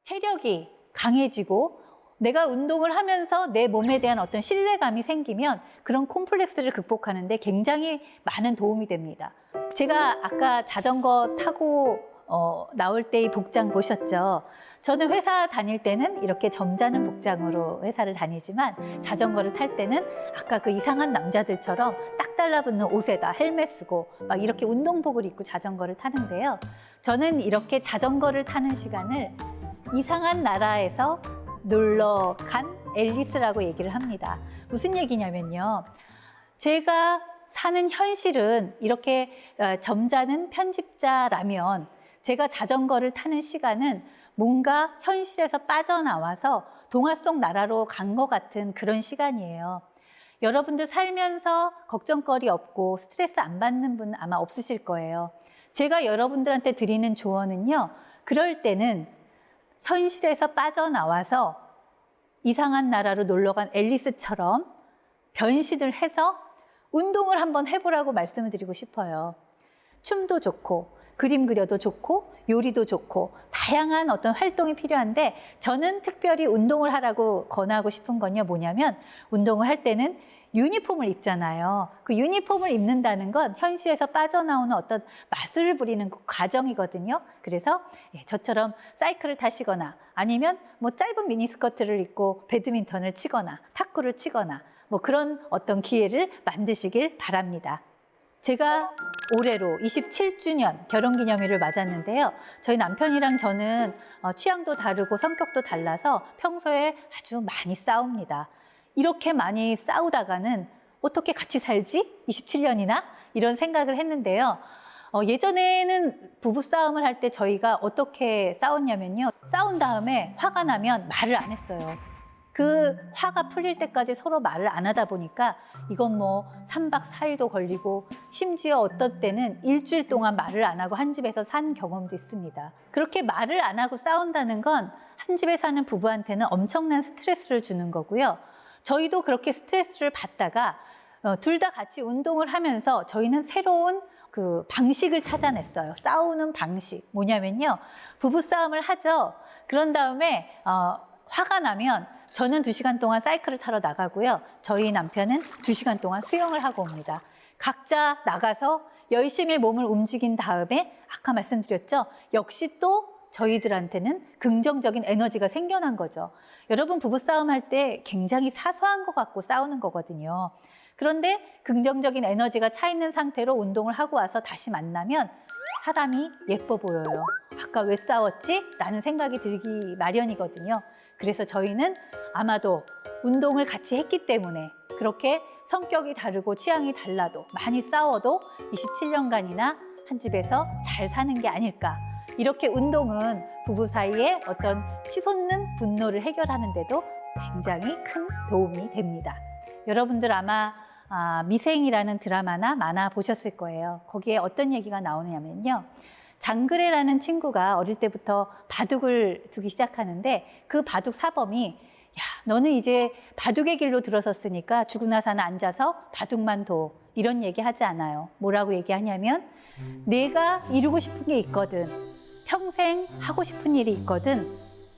체력이 강해지고 내가 운동을 하면서 내 몸에 대한 어떤 신뢰감이 생기면 그런 콤플렉스를 극복하는 데 굉장히 많은 도움이 됩니다. 제가 아까 자전거 타고 나올 때의 복장 보셨죠? 저는 회사 다닐 때는 이렇게 점잖은 복장으로 회사를 다니지만 자전거를 탈 때는 아까 그 이상한 남자들처럼 딱 달라붙는 옷에다 헬멧 쓰고 막 이렇게 운동복을 입고 자전거를 타는데요. 저는 이렇게 자전거를 타는 시간을 이상한 나라에서 놀러 간 앨리스라고 얘기를 합니다. 무슨 얘기냐면요. 제가 사는 현실은 이렇게 점잖은 편집자라면 제가 자전거를 타는 시간은 뭔가 현실에서 빠져나와서 동화 속 나라로 간 것 같은 그런 시간이에요. 여러분들 살면서 걱정거리 없고 스트레스 안 받는 분 아마 없으실 거예요. 제가 여러분들한테 드리는 조언은요. 그럴 때는 현실에서 빠져나와서 이상한 나라로 놀러간 앨리스처럼 변신을 해서 운동을 한번 해보라고 말씀을 드리고 싶어요. 춤도 좋고 그림 그려도 좋고 요리도 좋고 다양한 어떤 활동이 필요한데 저는 특별히 운동을 하라고 권하고 싶은 건요 뭐냐면 운동을 할 때는 유니폼을 입잖아요. 그 유니폼을 입는다는 건 현실에서 빠져나오는 어떤 마술을 부리는 그 과정이거든요. 그래서 저처럼 사이클을 타시거나 아니면 뭐 짧은 미니스커트를 입고 배드민턴을 치거나 탁구를 치거나 뭐 그런 어떤 기회를 만드시길 바랍니다. 제가 올해로 27주년 결혼기념일을 맞았는데요. 저희 남편이랑 저는 취향도 다르고 성격도 달라서 평소에 아주 많이 싸웁니다. 이렇게 많이 싸우다가는 어떻게 같이 살지? 27년이나? 이런 생각을 했는데요. 예전에는 부부싸움을 할 때 저희가 어떻게 싸웠냐면요. 싸운 다음에 화가 나면 말을 안 했어요. 그 화가 풀릴 때까지 서로 말을 안 하다 보니까 이건 뭐 3박 4일도 걸리고 심지어 어떤 때는 일주일 동안 말을 안 하고 한 집에서 산 경험도 있습니다. 그렇게 말을 안 하고 싸운다는 건 한 집에 사는 부부한테는 엄청난 스트레스를 주는 거고요. 저희도 그렇게 스트레스를 받다가 둘 다 같이 운동을 하면서 저희는 새로운 그 방식을 찾아냈어요. 싸우는 방식. 뭐냐면요. 부부싸움을 하죠. 그런 다음에 화가 나면 저는 2시간 동안 사이클을 타러 나가고요. 저희 남편은 2시간 동안 수영을 하고 옵니다. 각자 나가서 열심히 몸을 움직인 다음에 아까 말씀드렸죠. 역시 또 저희들한테는 긍정적인 에너지가 생겨난 거죠. 여러분 부부싸움 할 때 굉장히 사소한 것 같고 싸우는 거거든요. 그런데 긍정적인 에너지가 차 있는 상태로 운동을 하고 와서 다시 만나면 사람이 예뻐 보여요. 아까 왜 싸웠지? 라는 생각이 들기 마련이거든요. 그래서 저희는 아마도 운동을 같이 했기 때문에 그렇게 성격이 다르고 취향이 달라도 많이 싸워도 27년간이나 한 집에서 잘 사는 게 아닐까. 이렇게 운동은 부부 사이에 어떤 치솟는 분노를 해결하는 데도 굉장히 큰 도움이 됩니다. 여러분들 아마 미생이라는 드라마나 만화 보셨을 거예요. 거기에 어떤 얘기가 나오냐면요. 장그래라는 친구가 어릴 때부터 바둑을 두기 시작하는데 그 바둑 사범이 야, 너는 이제 바둑의 길로 들어섰으니까 죽으나 사나 앉아서 바둑만 둬. 이런 얘기 하지 않아요. 뭐라고 얘기하냐면 내가 이루고 싶은 게 있거든. 평생 하고 싶은 일이 있거든.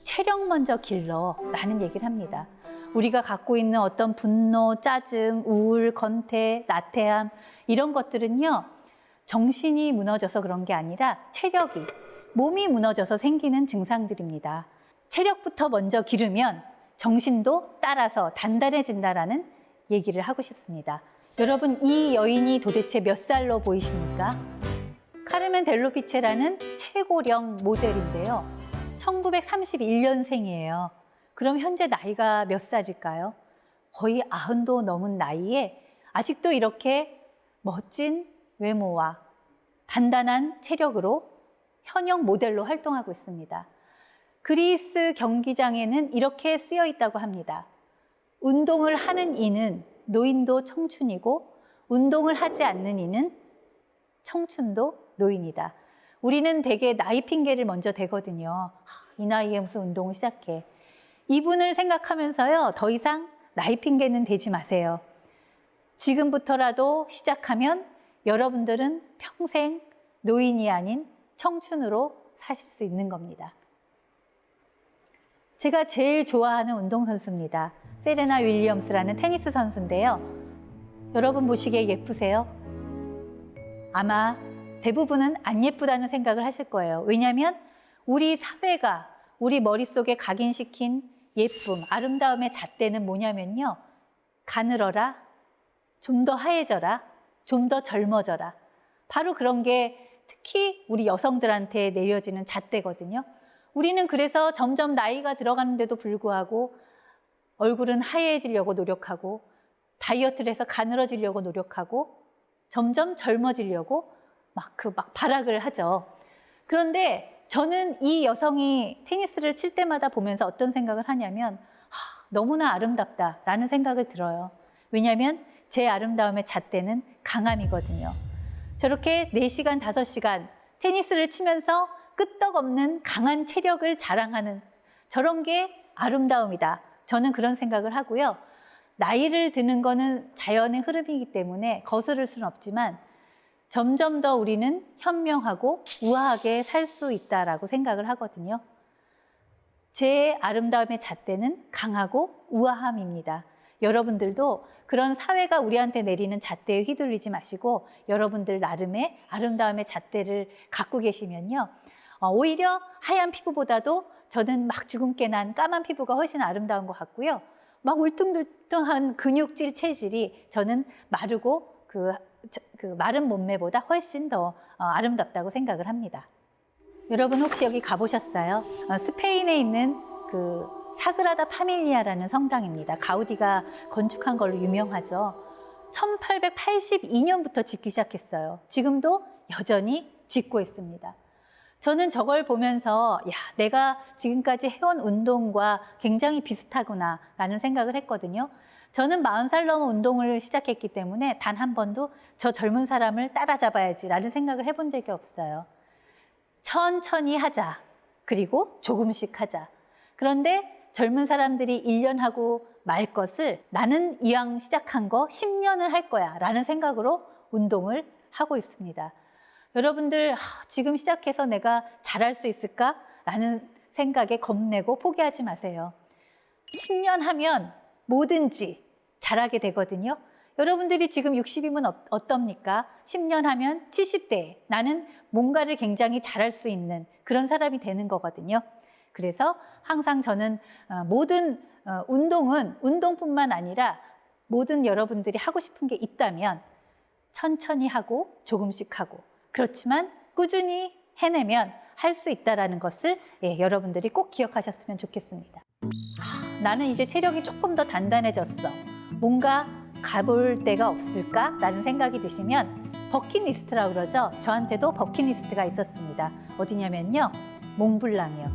체력 먼저 길러. 라는 얘기를 합니다. 우리가 갖고 있는 어떤 분노, 짜증, 우울, 건태, 나태함 이런 것들은요. 정신이 무너져서 그런 게 아니라 체력이, 몸이 무너져서 생기는 증상들입니다. 체력부터 먼저 기르면 정신도 따라서 단단해진다라는 얘기를 하고 싶습니다. 여러분 이 여인이 도대체 몇 살로 보이십니까? 카르멘 델로피체라는 최고령 모델인데요. 1931년생이에요. 그럼 현재 나이가 몇 살일까요? 거의 90도 넘은 나이에 아직도 이렇게 멋진 외모와 단단한 체력으로 현역 모델로 활동하고 있습니다. 그리스 경기장에는 이렇게 쓰여 있다고 합니다. 운동을 하는 이는 노인도 청춘이고 운동을 하지 않는 이는 청춘도 노인이다. 우리는 되게 나이 핑계를 먼저 대거든요. 이 나이에 무슨 운동을 시작해. 이분을 생각하면서요. 더 이상 나이 핑계는 대지 마세요. 지금부터라도 시작하면 여러분들은 평생 노인이 아닌 청춘으로 사실 수 있는 겁니다. 제가 제일 좋아하는 운동선수입니다. 세레나 윌리엄스라는 테니스 선수인데요. 여러분 보시기에 예쁘세요? 아마 대부분은 안 예쁘다는 생각을 하실 거예요. 왜냐하면 우리 사회가 우리 머릿속에 각인시킨 예쁨, 아름다움의 잣대는 뭐냐면요. 가늘어라, 좀 더 하얘져라, 좀 더 젊어져라. 바로 그런 게 특히 우리 여성들한테 내려지는 잣대거든요. 우리는 그래서 점점 나이가 들어가는데도 불구하고 얼굴은 하얘지려고 노력하고 다이어트를 해서 가늘어지려고 노력하고 점점 젊어지려고 막 발악을 하죠. 그런데 저는 이 여성이 테니스를 칠 때마다 보면서 어떤 생각을 하냐면 너무나 아름답다라는 생각을 들어요. 왜냐하면 제 아름다움의 잣대는 강함이거든요. 저렇게 4시간, 5시간 테니스를 치면서 끄떡없는 강한 체력을 자랑하는 저런 게 아름다움이다. 저는 그런 생각을 하고요. 나이를 드는 거는 자연의 흐름이기 때문에 거스를 수는 없지만 점점 더 우리는 현명하고 우아하게 살 수 있다라고 생각을 하거든요. 제 아름다움의 잣대는 강하고 우아함입니다. 여러분들도 그런 사회가 우리한테 내리는 잣대에 휘둘리지 마시고 여러분들 나름의 아름다움의 잣대를 갖고 계시면요. 오히려 하얀 피부보다도 저는 막 주근깨 난 까만 피부가 훨씬 아름다운 것 같고요. 막 울퉁불퉁한 근육질 체질이 저는 마르고 그 마른 몸매보다 훨씬 더 아름답다고 생각을 합니다. 여러분 혹시 여기 가보셨어요? 스페인에 있는 그 사그라다 파밀리아라는 성당입니다. 가우디가 건축한 걸로 유명하죠. 1882년부터 짓기 시작했어요. 지금도 여전히 짓고 있습니다. 저는 저걸 보면서 내가 지금까지 해온 운동과 굉장히 비슷하구나 라는 생각을 했거든요. 저는 40살 넘어 운동을 시작했기 때문에 단 한 번도 저 젊은 사람을 따라잡아야지 라는 생각을 해본 적이 없어요. 천천히 하자. 그리고 조금씩 하자. 그런데 젊은 사람들이 1년 하고 말 것을 나는 이왕 시작한 거 10년을 할 거야 라는 생각으로 운동을 하고 있습니다. 여러분들 지금 시작해서 내가 잘할 수 있을까? 라는 생각에 겁내고 포기하지 마세요. 10년 하면 뭐든지 잘하게 되거든요. 여러분들이 지금 60이면 어떻습니까? 10년 하면 70대에 나는 뭔가를 굉장히 잘할 수 있는 그런 사람이 되는 거거든요. 그래서 항상 저는 모든 운동은 운동뿐만 아니라 모든 여러분들이 하고 싶은 게 있다면 천천히 하고 조금씩 하고 그렇지만 꾸준히 해내면 할 수 있다는 것을 여러분들이 꼭 기억하셨으면 좋겠습니다. 나는 이제 체력이 조금 더 단단해졌어. 뭔가 가볼 데가 없을까? 라는 생각이 드시면 버킷리스트라고 그러죠. 저한테도 버킷리스트가 있었습니다. 어디냐면요. 몽블랑이요.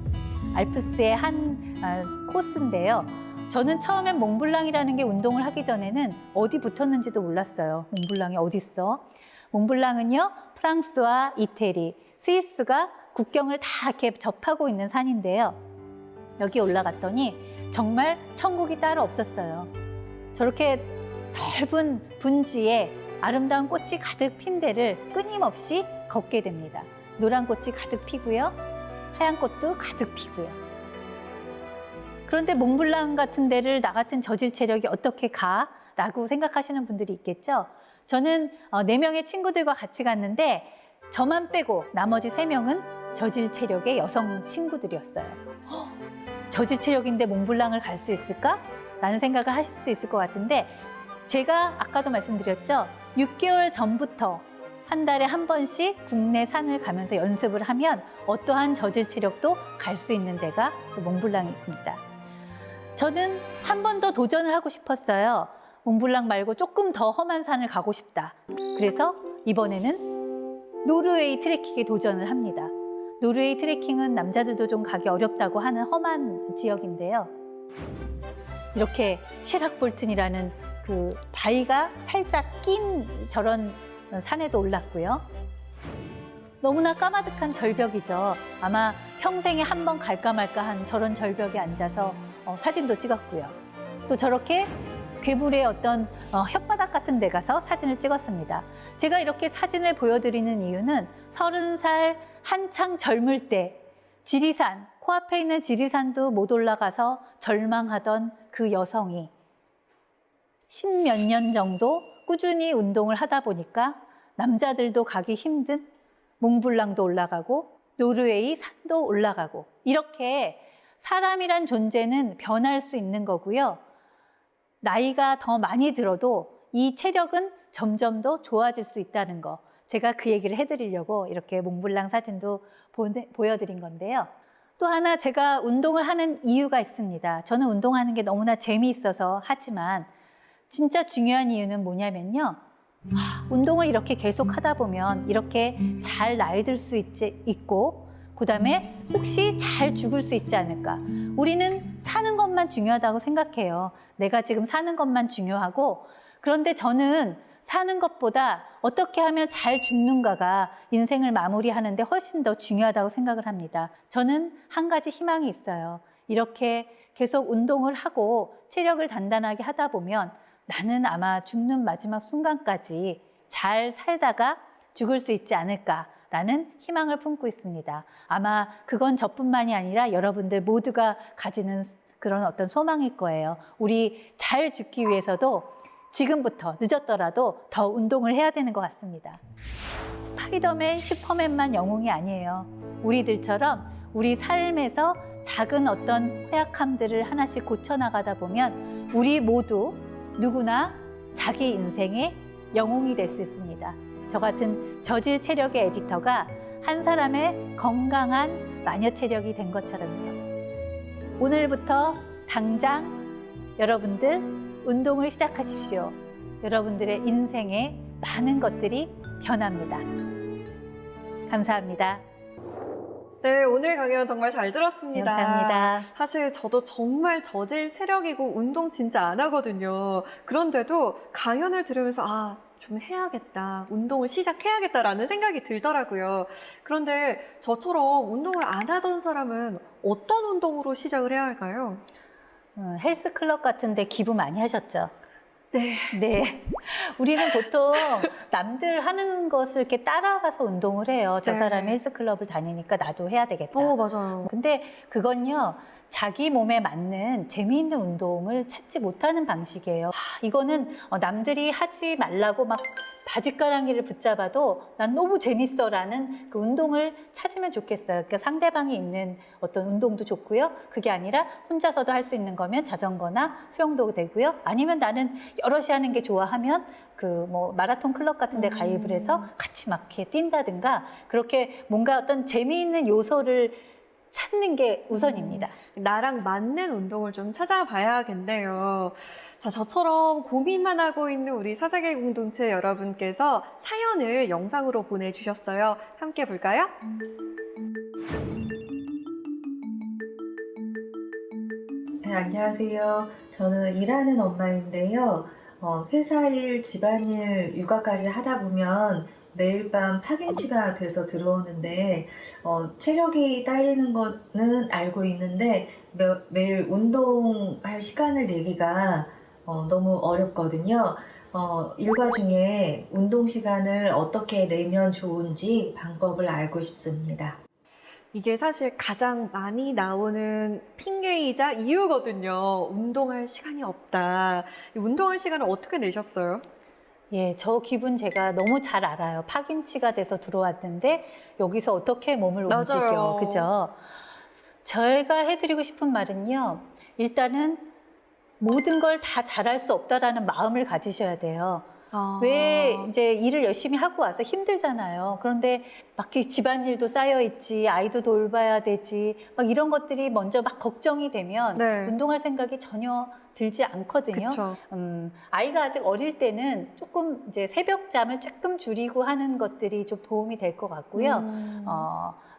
알프스의 한 코스인데요. 저는 처음엔 몽블랑이라는 게 운동을 하기 전에는 어디 붙었는지도 몰랐어요. 몽블랑이 어디 있어? 몽블랑은요. 프랑스와 이태리, 스위스가 국경을 다 이렇게 접하고 있는 산인데요. 여기 올라갔더니 정말 천국이 따로 없었어요. 저렇게 넓은 분지에 아름다운 꽃이 가득 핀 데를 끊임없이 걷게 됩니다. 노란 꽃이 가득 피고요. 하얀 꽃도 가득 피고요. 그런데 몽블랑 같은 데를 나 같은 저질 체력이 어떻게 가? 라고 생각하시는 분들이 있겠죠. 저는 4명의 친구들과 같이 갔는데 저만 빼고 나머지 3명은 저질 체력의 여성 친구들이었어요. 저질 체력인데 몽블랑을 갈 수 있을까? 라는 생각을 하실 수 있을 것 같은데 제가 아까도 말씀드렸죠. 6개월 전부터 한 달에 한 번씩 국내 산을 가면서 연습을 하면 어떠한 저질 체력도 갈 수 있는 데가 또 몽블랑입니다. 저는 한 번 더 도전을 하고 싶었어요. 몽블랑 말고 조금 더 험한 산을 가고 싶다. 그래서 이번에는 노르웨이 트레킹에 도전을 합니다. 노르웨이 트레킹은 남자들도 좀 가기 어렵다고 하는 험한 지역인데요. 이렇게 쉐락볼튼이라는 그 바위가 살짝 낀 저런 산에도 올랐고요. 너무나 까마득한 절벽이죠. 아마 평생에 한 번 갈까 말까 한 저런 절벽에 앉아서 사진도 찍었고요. 또 저렇게 괴물의 어떤 혓바닥 같은 데 가서 사진을 찍었습니다. 제가 이렇게 사진을 보여드리는 이유는 30살 한창 젊을 때 지리산 코앞에 있는 지리산도 못 올라가서 절망하던 그 여성이 십몇 년 정도 꾸준히 운동을 하다 보니까 남자들도 가기 힘든 몽블랑도 올라가고 노르웨이 산도 올라가고, 이렇게 사람이란 존재는 변할 수 있는 거고요. 나이가 더 많이 들어도 이 체력은 점점 더 좋아질 수 있다는 거, 제가 그 얘기를 해드리려고 이렇게 몽블랑 사진도 보여드린 건데요. 또 하나 제가 운동을 하는 이유가 있습니다. 저는 운동하는 게 너무나 재미있어서 하지만 진짜 중요한 이유는 뭐냐면요. 운동을 이렇게 계속 하다 보면 이렇게 잘 나이 들 수 있고, 그 다음에 혹시 잘 죽을 수 있지 않을까. 우리는 사는 것만 중요하다고 생각해요. 내가 지금 사는 것만 중요하고, 그런데 저는 사는 것보다 어떻게 하면 잘 죽는가가 인생을 마무리하는데 훨씬 더 중요하다고 생각을 합니다. 저는 한 가지 희망이 있어요. 이렇게 계속 운동을 하고 체력을 단단하게 하다 보면 나는 아마 죽는 마지막 순간까지 잘 살다가 죽을 수 있지 않을까라는 희망을 품고 있습니다. 아마 그건 저뿐만이 아니라 여러분들 모두가 가지는 그런 어떤 소망일 거예요. 우리 잘 죽기 위해서도 지금부터 늦었더라도 더 운동을 해야 되는 것 같습니다. 스파이더맨, 슈퍼맨만 영웅이 아니에요. 우리들처럼 우리 삶에서 작은 어떤 허약함들을 하나씩 고쳐나가다 보면 우리 모두 누구나 자기 인생의 영웅이 될 수 있습니다. 저 같은 저질 체력의 에디터가 한 사람의 건강한 마녀 체력이 된 것처럼요. 오늘부터 당장 여러분들 운동을 시작하십시오. 여러분들의 인생에 많은 것들이 변합니다. 감사합니다. 네, 오늘 강연 정말 잘 들었습니다. 감사합니다. 사실 저도 정말 저질 체력이고 운동 진짜 안 하거든요. 그런데도 강연을 들으면서 좀 해야겠다, 운동을 시작해야겠다라는 생각이 들더라고요. 그런데 저처럼 운동을 안 하던 사람은 어떤 운동으로 시작을 해야 할까요? 헬스클럽 같은 데 기부 많이 하셨죠? 네. 우리는 보통 남들 하는 것을 이렇게 따라가서 운동을 해요. 저 네. 사람이 헬스클럽을 다니니까 나도 해야 되겠다. 맞아요. 근데 그건요, 자기 몸에 맞는 재미있는 운동을 찾지 못하는 방식이에요. 이거는 남들이 하지 말라고 막 바짓가랑이를 붙잡아도 난 너무 재밌어라는 그 운동을 찾으면 좋겠어요. 그러니까 상대방이 있는 어떤 운동도 좋고요. 그게 아니라 혼자서도 할 수 있는 거면 자전거나 수영도 되고요. 아니면 나는 여럿이 하는 게 좋아하면 마라톤 클럽 같은 데 가입을 해서 같이 막 이렇게 뛴다든가, 그렇게 뭔가 어떤 재미있는 요소를 찾는 게 우선입니다. 나랑 맞는 운동을 좀 찾아봐야겠네요. 자, 저처럼 고민만 하고 있는 우리 사자계 공동체 여러분께서 사연을 영상으로 보내주셨어요. 함께 볼까요? 네, 안녕하세요. 저는 일하는 엄마인데요. 회사 일, 집안일, 육아까지 하다 보면 매일 밤 파김치가 돼서 들어오는데 체력이 딸리는 거는 알고 있는데 매일 운동할 시간을 내기가 너무 어렵거든요. 일과 중에 운동 시간을 어떻게 내면 좋은지 방법을 알고 싶습니다. 이게 사실 가장 많이 나오는 핑계이자 이유거든요. 운동할 시간이 없다. 운동할 시간을 어떻게 내셨어요? 예, 저 기분 제가 너무 잘 알아요. 파김치가 돼서 들어왔는데 여기서 어떻게 몸을 맞아요. 움직여, 그죠? 제가 해드리고 싶은 말은요, 일단은 모든 걸 다 잘할 수 없다라는 마음을 가지셔야 돼요. 왜 이제 일을 열심히 하고 와서 힘들잖아요. 그런데 막 집안일도 쌓여 있지, 아이도 돌봐야 되지, 막 이런 것들이 먼저 막 걱정이 되면 네. 운동할 생각이 전혀 들지 않거든요. 그쵸. 아이가 아직 어릴 때는 조금 이제 새벽잠을 조금 줄이고 하는 것들이 좀 도움이 될 것 같고요.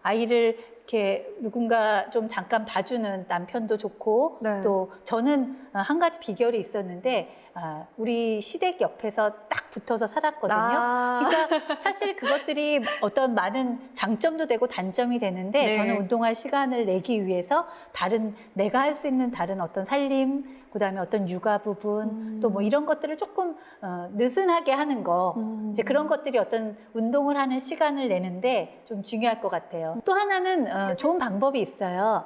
아이를 이렇게 누군가 좀 잠깐 봐주는 남편도 좋고, 네. 또 저는 한 가지 비결이 있었는데, 우리 시댁 옆에서 딱 붙어서 살았거든요. 그러니까 사실 그것들이 어떤 많은 장점도 되고 단점이 되는데, 네. 저는 운동할 시간을 내기 위해서 내가 할 수 있는 다른 어떤 살림, 그다음에 어떤 육아 부분, 또 뭐 이런 것들을 조금 느슨하게 하는 거, 이제 그런 것들이 어떤 운동을 하는 시간을 내는데 좀 중요할 것 같아요. 또 하나는 좋은 방법이 있어요.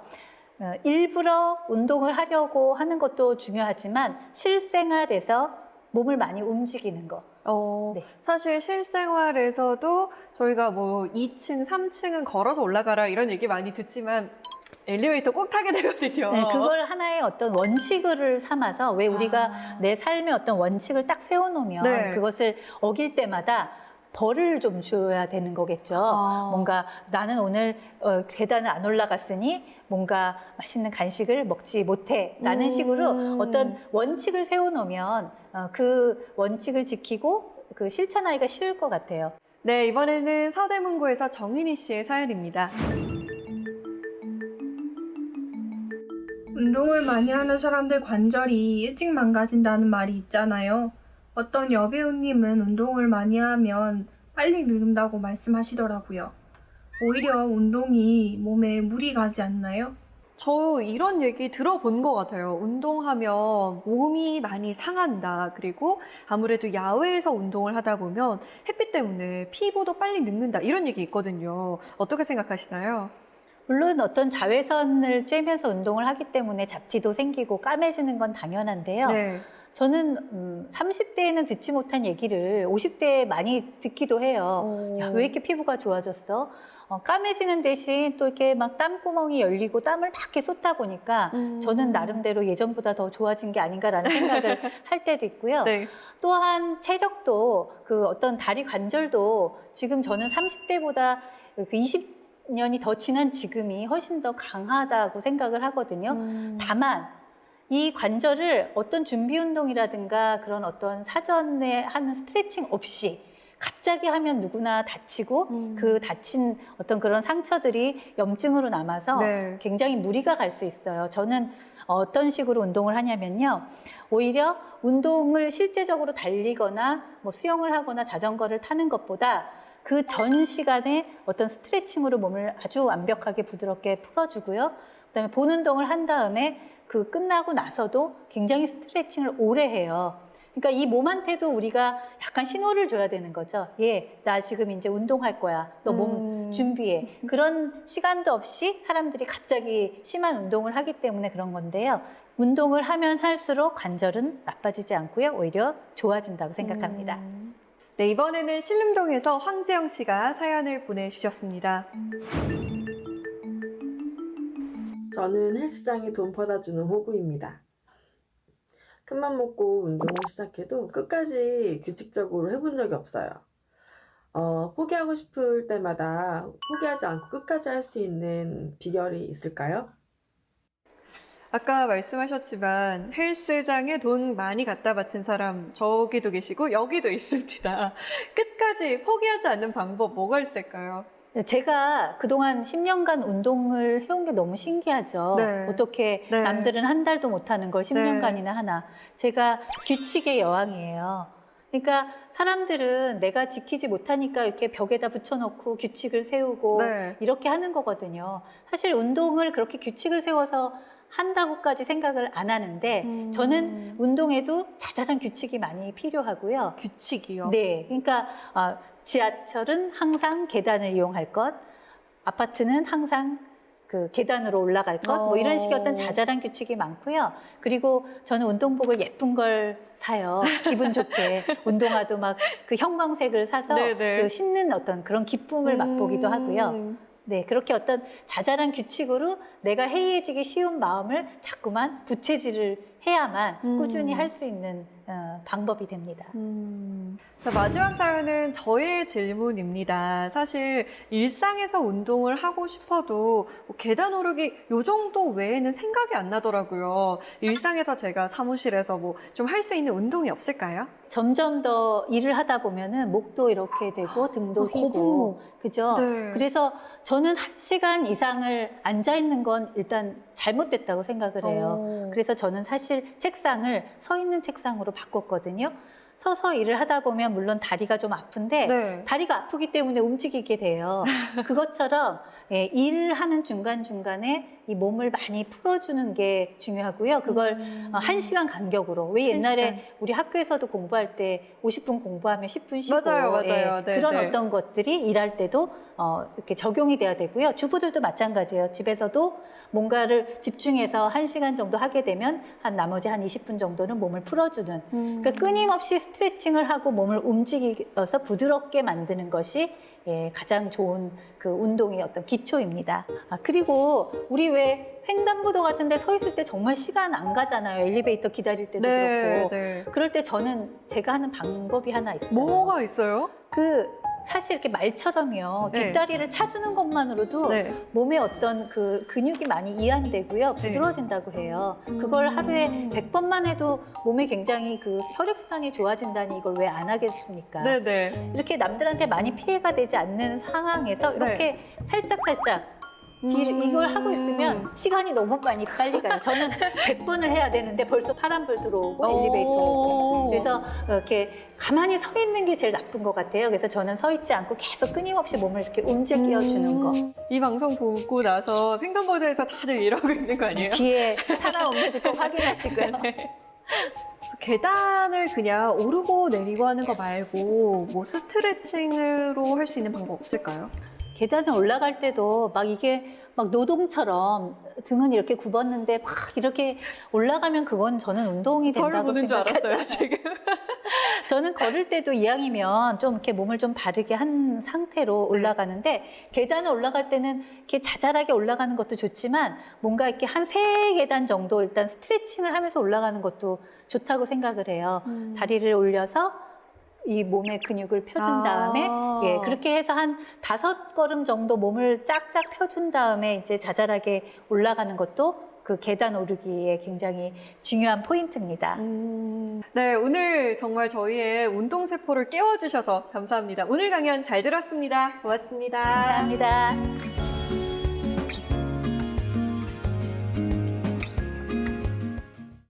일부러 운동을 하려고 하는 것도 중요하지만 실생활에서 몸을 많이 움직이는 거. 네. 사실 실생활에서도 저희가 뭐 2층, 3층은 걸어서 올라가라 이런 얘기 많이 듣지만 엘리베이터 꼭 타게 되거든요. 네, 그걸 하나의 어떤 원칙을 삼아서 왜 우리가 내 삶의 어떤 원칙을 딱 세워놓으면 네. 그것을 어길 때마다 벌을 좀 줘야 되는 거겠죠. 뭔가 나는 오늘 계단을 안 올라갔으니 뭔가 맛있는 간식을 먹지 못해 라는 식으로 어떤 원칙을 세워놓으면 그 원칙을 지키고 그 실천하기가 쉬울 것 같아요. 네, 이번에는 서대문구에서 정윤희 씨의 사연입니다. 운동을 많이 하는 사람들 관절이 일찍 망가진다는 말이 있잖아요. 어떤 여배우님은 운동을 많이 하면 빨리 늙는다고 말씀하시더라고요. 오히려 운동이 몸에 무리 가지 않나요? 저 이런 얘기 들어본 것 같아요. 운동하면 몸이 많이 상한다. 그리고 아무래도 야외에서 운동을 하다 보면 햇빛 때문에 피부도 빨리 늙는다. 이런 얘기 있거든요. 어떻게 생각하시나요? 물론 어떤 자외선을 쬐면서 운동을 하기 때문에 잡티도 생기고 까매지는 건 당연한데요. 네. 저는 30대에는 듣지 못한 얘기를 50대에 많이 듣기도 해요. 야, 왜 이렇게 피부가 좋아졌어? 까매지는 대신 또 이렇게 막 땀구멍이 열리고 땀을 막 이렇게 쏟다 보니까 저는 나름대로 예전보다 더 좋아진 게 아닌가라는 생각을 할 때도 있고요. 네. 또한 체력도 그 어떤 다리 관절도 지금 저는 30대보다 그 20년이 더 지난 지금이 훨씬 더 강하다고 생각을 하거든요. 다만 이 관절을 어떤 준비 운동이라든가 그런 어떤 사전에 하는 스트레칭 없이 갑자기 하면 누구나 다치고 그 다친 어떤 그런 상처들이 염증으로 남아서 네. 굉장히 무리가 갈 수 있어요. 저는 어떤 식으로 운동을 하냐면요. 오히려 운동을 실제적으로 달리거나 뭐 수영을 하거나 자전거를 타는 것보다 그 전 시간에 어떤 스트레칭으로 몸을 아주 완벽하게 부드럽게 풀어주고요. 그다음에 본 운동을 한 다음에 그 끝나고 나서도 굉장히 스트레칭을 오래 해요. 그러니까 이 몸한테도 우리가 약간 신호를 줘야 되는 거죠. 예, 나 지금 이제 운동할 거야. 너 몸 준비해. 그런 시간도 없이 사람들이 갑자기 심한 운동을 하기 때문에 그런 건데요. 운동을 하면 할수록 관절은 나빠지지 않고요. 오히려 좋아진다고 생각합니다. 네, 이번에는 신림동에서 황재영 씨가 사연을 보내주셨습니다. 저는 헬스장에 돈 벌어주는 호구입니다. 큰맘 먹고 운동을 시작해도 끝까지 규칙적으로 해본 적이 없어요. 포기하고 싶을 때마다 포기하지 않고 끝까지 할 수 있는 비결이 있을까요? 아까 말씀하셨지만 헬스장에 돈 많이 갖다 바친 사람 저기도 계시고 여기도 있습니다. 끝까지 포기하지 않는 방법 뭐가 있을까요? 제가 그동안 10년간 운동을 해온 게 너무 신기하죠. 네. 어떻게 네. 남들은 한 달도 못하는 걸 10년간이나 하나. 제가 규칙의 여왕이에요. 그러니까 사람들은 내가 지키지 못하니까 이렇게 벽에다 붙여놓고 규칙을 세우고 네. 이렇게 하는 거거든요. 사실 운동을 그렇게 규칙을 세워서 한다고까지 생각을 안 하는데 저는 운동에도 자잘한 규칙이 많이 필요하고요. 규칙이요? 네, 그러니까 지하철은 항상 계단을 이용할 것, 아파트는 항상 그 계단으로 올라갈 것, 뭐 이런 식의 어떤 자잘한 규칙이 많고요. 그리고 저는 운동복을 예쁜 걸 사요. 기분 좋게 운동화도 막 그 형광색을 사서 네네. 그 신는 어떤 그런 기쁨을 맛보기도 하고요. 네, 그렇게 어떤 자잘한 규칙으로 내가 해이해지기 쉬운 마음을 자꾸만 부채질을 해야만 꾸준히 할 수 있는 방법이 됩니다. 자, 마지막 사연은 저의 질문입니다. 사실 일상에서 운동을 하고 싶어도 뭐 계단 오르기 요 정도 외에는 생각이 안 나더라고요. 일상에서 제가 사무실에서 뭐 좀 할 수 있는 운동이 없을까요? 점점 더 일을 하다 보면은 목도 이렇게 되고 등도 휘고, 거북목. 그죠? 네. 그래서 저는 1시간 이상을 앉아 있는 건 일단 잘못됐다고 생각을 해요. 그래서 저는 사실 책상을 서 있는 책상으로 바꿨거든요. 서서 일을 하다 보면 물론 다리가 좀 아픈데 네. 다리가 아프기 때문에 움직이게 돼요. 그것처럼 예, 일을 하는 중간중간에 이 몸을 많이 풀어주는 게 중요하고요. 그걸 1시간 간격으로. 왜 옛날에 우리 학교에서도 공부할 때 50분 공부하면 10분 쉬고 맞아요. 예, 네, 그런 네. 어떤 것들이 일할 때도 이렇게 적용이 돼야 되고요. 주부들도 마찬가지예요. 집에서도 뭔가를 집중해서 1시간 정도 하게 되면 나머지 한 20분 정도는 몸을 풀어주는 그러니까 끊임없이 스트레칭을 하고 몸을 움직여서 부드럽게 만드는 것이 예, 가장 좋은 그 운동의 어떤 기초입니다. 그리고 우리 왜 횡단보도 같은 데 서 있을 때 정말 시간 안 가잖아요. 엘리베이터 기다릴 때도 그렇고. 네. 그럴 때 저는 제가 하는 방법이 하나 있어요. 뭐가 있어요? 사실 이렇게 말처럼요. 네. 뒷다리를 차주는 것만으로도 네. 몸에 어떤 그 근육이 많이 이완되고요. 부드러워진다고 해요. 그걸 하루에 100번만 해도 몸에 굉장히 그 혈액순환이 좋아진다니 이걸 왜 안 하겠습니까? 네네. 이렇게 남들한테 많이 피해가 되지 않는 상황에서 이렇게 살짝살짝 이걸 하고 있으면 시간이 너무 많이 빨리 가요. 저는 100번을 해야 되는데 벌써 파란불 들어오고 엘리베이터. 그래서 이렇게 가만히 서 있는 게 제일 나쁜 것 같아요. 그래서 저는 서 있지 않고 계속 끊임없이 몸을 이렇게 움직여주는 거. 이 방송 보고 나서 횡단보도에서 다들 이러고 있는 거 아니에요? 뒤에 사람 없는지 꼭 확인하시고요. 그래서 계단을 그냥 오르고 내리고 하는 거 말고 뭐 스트레칭으로 할 수 있는 방법 없을까요? 계단을 올라갈 때도 막 이게 막 노동처럼 등은 이렇게 굽었는데 막 이렇게 올라가면 그건 저는 운동이 저를 된다고 보는 줄 생각하잖아요. 알았어요, 지금. 저는 걸을 때도 이왕이면 좀 이렇게 몸을 좀 바르게 한 상태로 올라가는데 계단을 올라갈 때는 이렇게 자잘하게 올라가는 것도 좋지만 뭔가 이렇게 한 3계단 정도 일단 스트레칭을 하면서 올라가는 것도 좋다고 생각을 해요. 다리를 올려서 이 몸의 근육을 펴준 다음에 예, 그렇게 해서 한 5걸음 정도 몸을 쫙쫙 펴준 다음에 이제 자잘하게 올라가는 것도 그 계단 오르기에 굉장히 중요한 포인트입니다. 네, 오늘 정말 저희의 운동세포를 깨워주셔서 감사합니다. 오늘 강연 잘 들었습니다. 고맙습니다. 감사합니다.